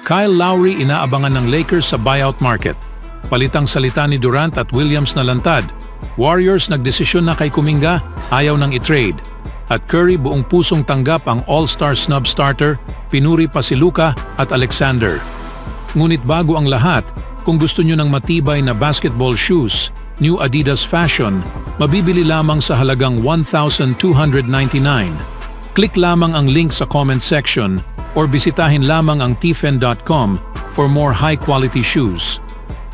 Kyle Lowry inaabangan ng Lakers sa buyout market. Palitang salita ni Durant at Williams na lantad. Warriors nagdesisyon na kay Kuminga, ayaw nang i-trade. At Curry buong pusong tanggap ang All-Star snub starter, pinuri pa si Luka at Alexander. Ngunit bago ang lahat, kung gusto nyo ng matibay na basketball shoes, New Adidas Fashion, mabibili lamang sa halagang $1,299. Click lamang ang link sa comment section or bisitahin lamang ang tfen.com for more high-quality shoes.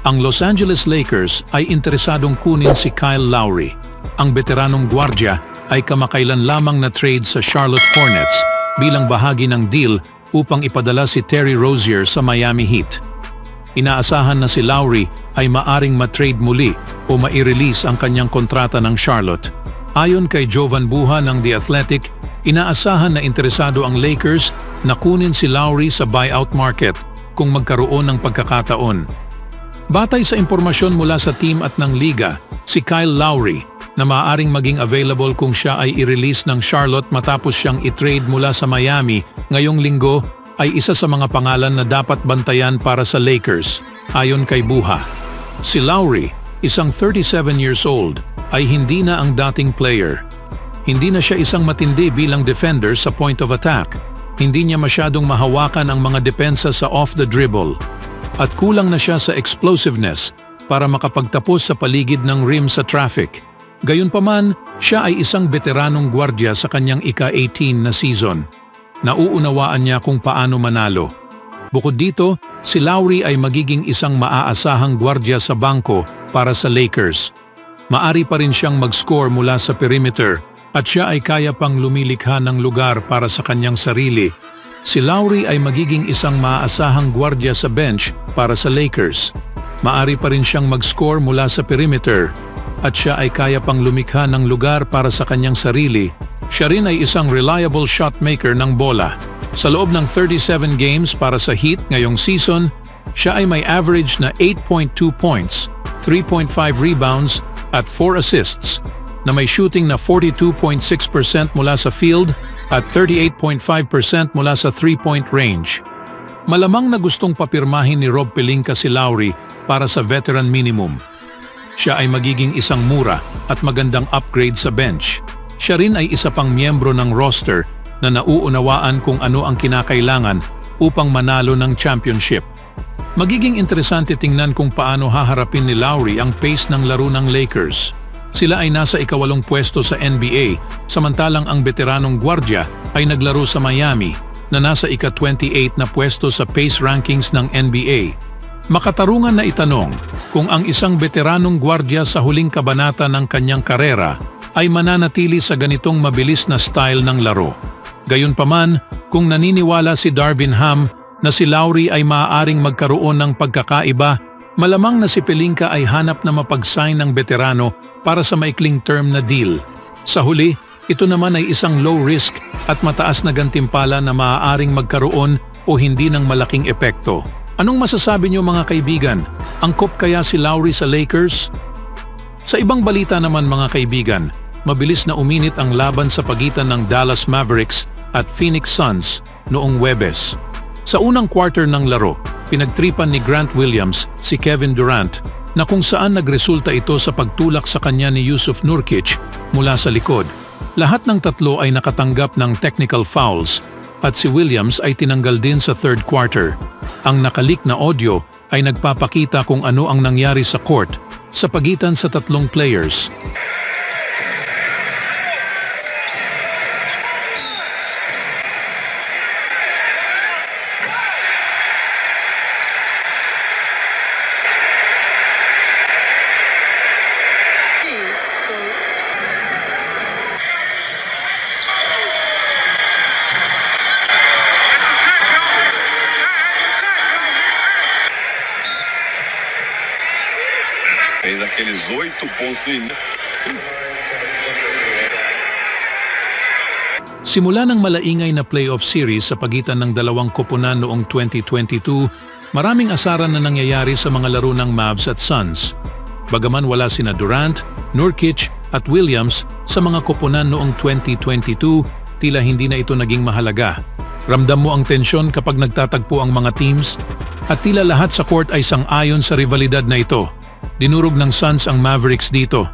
Ang Los Angeles Lakers ay interesadong kunin si Kyle Lowry. Ang veteranong gwardiya ay kamakailan lamang na trade sa Charlotte Hornets bilang bahagi ng deal upang ipadala si Terry Rozier sa Miami Heat. Inaasahan na si Lowry ay maaring matrade muli o mai-release ang kanyang kontrata ng Charlotte. Ayon kay Jovan Buha ng The Athletic, inaasahan na interesado ang Lakers na kunin si Lowry sa buyout market kung magkaroon ng pagkakataon. Batay sa impormasyon mula sa team at ng liga, si Kyle Lowry na maaaring maging available kung siya ay i-release ng Charlotte matapos siyang i-trade mula sa Miami ngayong linggo ay isa sa mga pangalan na dapat bantayan para sa Lakers, ayon kay Buha. Si Lowry, isang 37 years old, ay hindi na ang dating player. Hindi na siya isang matindi bilang defender sa point of attack. Hindi niya masyadong mahawakan ang mga depensa sa off the dribble. At kulang na siya sa explosiveness para makapagtapos sa paligid ng rim sa traffic. Gayunpaman, siya ay isang veteranong gwardiya sa kanyang ika-18 na season. Nauunawaan niya kung paano manalo. Bukod dito, si Lowry ay magiging isang maaasahang gwardiya sa bangko para sa Lakers. Maari pa rin siyang mag-score mula sa perimeter at siya ay kaya pang lumilikha ng lugar para sa kanyang sarili. Si Lowry ay magiging isang maaasahang gwardiya sa bench para sa Lakers. Maari pa rin siyang mag-score mula sa perimeter at siya ay kaya pang lumikha ng lugar para sa kanyang sarili. Siya rin ay isang reliable shot maker ng bola. Sa loob ng 37 games para sa Heat ngayong season, siya ay may average na 8.2 points, 3.5 rebounds at 4 assists, na may shooting na 42.6% mula sa field at 38.5% mula sa 3-point range. Malamang na gustong papirmahin ni Rob Pelinka si Lowry para sa veteran minimum. Siya ay magiging isang mura at magandang upgrade sa bench. Siya rin ay isa pang miyembro ng roster na nauunawaan kung ano ang kinakailangan upang manalo ng championship. Magiging interesante tingnan kung paano haharapin ni Lowry ang pace ng laro ng Lakers. Sila ay nasa ika-8 pwesto sa NBA, samantalang ang veteranong gwardiya ay naglaro sa Miami na nasa ika-28 na pwesto sa pace rankings ng NBA. Makatarungan na itanong kung ang isang veteranong gwardiya sa huling kabanata ng kanyang karera ay mananatili sa ganitong mabilis na style ng laro. Gayunpaman, kung naniniwala si Darvin Ham na si Lowry ay maaaring magkaroon ng pagkakaiba, malamang na si Pelinka ay hanap na mapag-sign ng veterano para sa maikling term na deal. Sa huli, ito naman ay isang low risk at mataas na gantimpala na maaaring magkaroon o hindi ng malaking epekto. Anong masasabi niyo mga kaibigan? Angkop kaya si Lowry sa Lakers? Sa ibang balita naman mga kaibigan, mabilis na uminit ang laban sa pagitan ng Dallas Mavericks at Phoenix Suns noong Huwebes. Sa unang quarter ng laro, pinagtripan ni Grant Williams si Kevin Durant na kung saan nagresulta ito sa pagtulak sa kanya ni Jusuf Nurkic mula sa likod. Lahat ng tatlo ay nakatanggap ng technical fouls at si Williams ay tinanggal din sa third quarter. Ang nakalik na audio ay nagpapakita kung ano ang nangyari sa court sa pagitan sa tatlong players. Fez aqueles 8 pontos. Simula ng malaingay na playoff series sa pagitan ng dalawang koponan noong 2022, maraming asaran na nangyayari sa mga laro ng Mavs at Suns. Bagaman wala sina Durant, Nurkic at Williams sa mga koponan noong 2022, tila hindi na ito naging mahalaga. Ramdam mo ang tensyon kapag nagtatagpo ang mga teams at tila lahat sa court ay sang-ayon sa rivalidad na ito. Dinurog ng Suns ang Mavericks dito.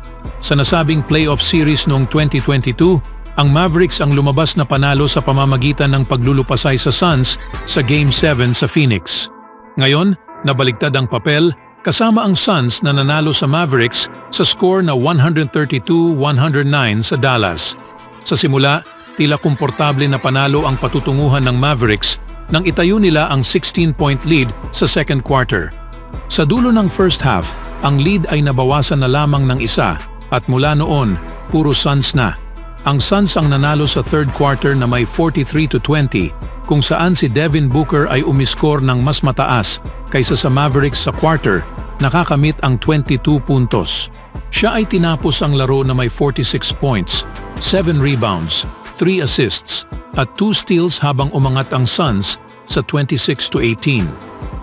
Sa nasabing playoff series noong 2022, ang Mavericks ang lumabas na panalo sa pamamagitan ng paglulupasay sa Suns sa Game 7 sa Phoenix. Ngayon, nabaligtad ang papel kasama ang Suns na nanalo sa Mavericks sa score na 132-109 sa Dallas. Sa simula, tila komportable na panalo ang patutunguhan ng Mavericks nang itayo nila ang 16-point lead sa second quarter. Sa dulo ng first half, ang lead ay nabawasan na lamang ng isa at mula noon, puro Suns na. Ang Suns ang nanalo sa third quarter na may 43-20 kung saan si Devin Booker ay umiskor ng mas mataas kaysa sa Mavericks sa quarter, nakakamit ang 22 puntos. Siya ay tinapos ang laro na may 46 points, 7 rebounds, 3 assists at 2 steals habang umangat ang Suns sa 26-18.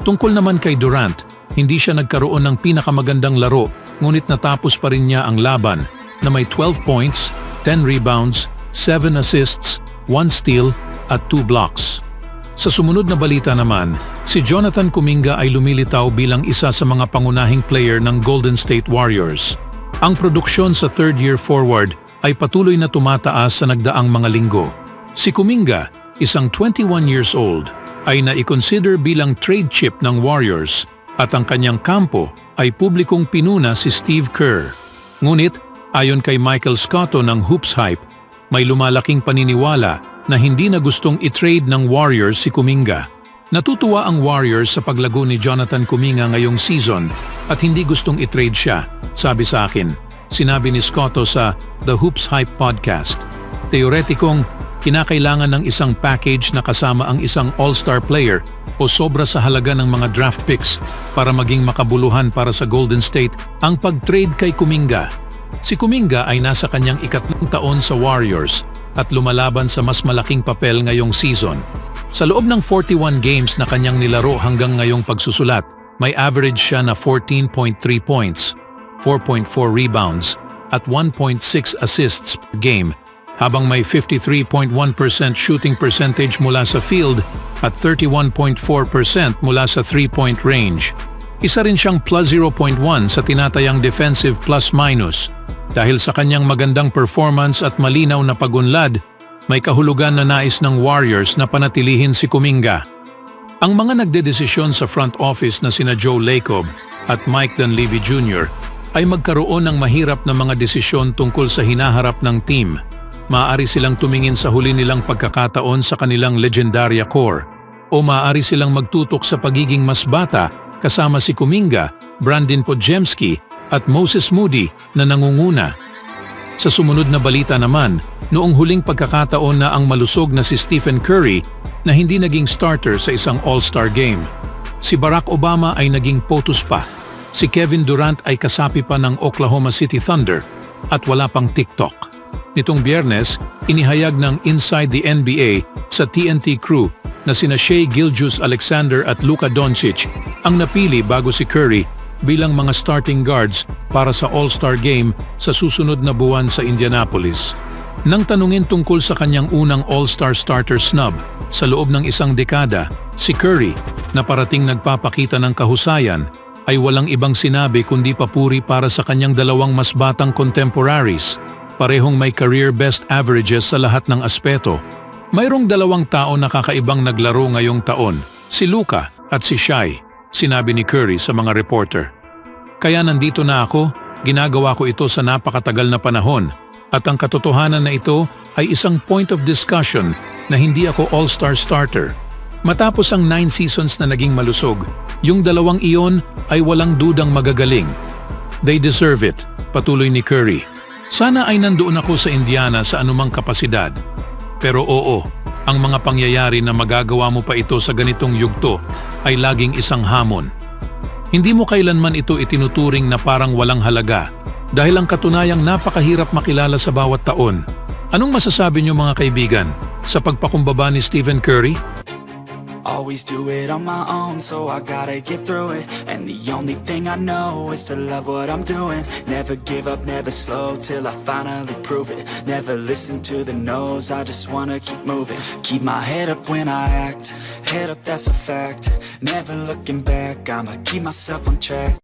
Tungkol naman kay Durant, hindi siya nagkaroon ng pinakamagandang laro ngunit natapos pa rin niya ang laban na may 12 points, 10 rebounds, 7 assists, 1 steal at 2 blocks. Sa sumunod na balita naman, si Jonathan Kuminga ay lumilitaw bilang isa sa mga pangunahing player ng Golden State Warriors. Ang produksyon sa third-year forward ay patuloy na tumataas sa nagdaang mga linggo. Si Kuminga, isang 21 years old, ay naikonsider bilang trade chip ng Warriors at ang kanyang kampo ay publikong pinuna si Steve Kerr. Ngunit, ayon kay Michael Scotto ng Hoops Hype, may lumalaking paniniwala na hindi na gustong i-trade ng Warriors si Kuminga. Natutuwa ang Warriors sa paglago ni Jonathan Kuminga ngayong season at hindi gustong i-trade siya, sabi sa akin. Sinabi ni Scotto sa The Hoops Hype podcast. Teoretikong, kinakailangan ng isang package na kasama ang isang all-star player o sobra sa halaga ng mga draft picks para maging makabuluhan para sa Golden State ang pag-trade kay Kuminga. Si Kuminga ay nasa kanyang ikatlong taon sa Warriors at lumalaban sa mas malaking papel ngayong season. Sa loob ng 41 games na kanyang nilaro hanggang ngayong pagsusulat, may average siya na 14.3 points, 4.4 rebounds at 1.6 assists per game, habang may 53.1% shooting percentage mula sa field at 31.4% mula sa 3-point range. Isa rin siyang plus 0.1 sa tinatayang defensive plus-minus. Dahil sa kanyang magandang performance at malinaw na pagunlad, may kahulugan na nais ng Warriors na panatilihin si Kuminga. Ang mga nagdedesisyon sa front office na sina Joe Lacob at Mike Dunleavy Jr. ay magkaroon ng mahirap na mga desisyon tungkol sa hinaharap ng team. Maaari silang tumingin sa huli nilang pagkakataon sa kanilang legendarya core o maaari silang magtutok sa pagiging mas bata kasama si Kuminga, Brandon Podziemski at Moses Moody na nangunguna. Sa sumunod na balita naman, noong huling pagkakataon na ang malusog na si Stephen Curry na hindi naging starter sa isang All-Star game. Si Barack Obama ay naging POTUS pa. Si Kevin Durant ay kasapi pa ng Oklahoma City Thunder at wala pang TikTok. Nitong Biyernes, inihayag ng Inside the NBA sa TNT crew na sina Shai Gilgeous-Alexander at Luka Doncic ang napili bago si Curry bilang mga starting guards para sa All-Star Game sa susunod na buwan sa Indianapolis. Nang tanungin tungkol sa kanyang unang All-Star starter snub sa loob ng isang dekada, si Curry, na parating nagpapakita ng kahusayan, ay walang ibang sinabi kundi papuri para sa kanyang dalawang mas batang contemporaries. Parehong may career best averages sa lahat ng aspeto. Mayroong dalawang tao na kakaibang naglaro ngayong taon, si Luka at si Shai, sinabi ni Curry sa mga reporter. Kaya nandito na ako, ginagawa ko ito sa napakatagal na panahon at ang katotohanan na ito ay isang point of discussion na hindi ako all-star starter. Matapos ang 9 seasons na naging malusog, yung dalawang iyon ay walang dudang magagaling. They deserve it, patuloy ni Curry. Sana ay nandoon ako sa Indiana sa anumang kapasidad. Pero oo, ang mga pangyayari na magagawa mo pa ito sa ganitong yugto ay laging isang hamon. Hindi mo kailanman ito itinuturing na parang walang halaga dahil ang katunayang napakahirap makilala sa bawat taon. Anong masasabi niyo mga kaibigan sa pagpakumbaba ni Stephen Curry? always do it on my own, so I gotta get through it. And the only thing I know is to love what I'm doing. Never give up, never slow, till I finally prove it. Never listen to the no's, I just wanna keep moving. Keep my head up when I act, head up, that's a fact. Never looking back, I'ma keep myself on track.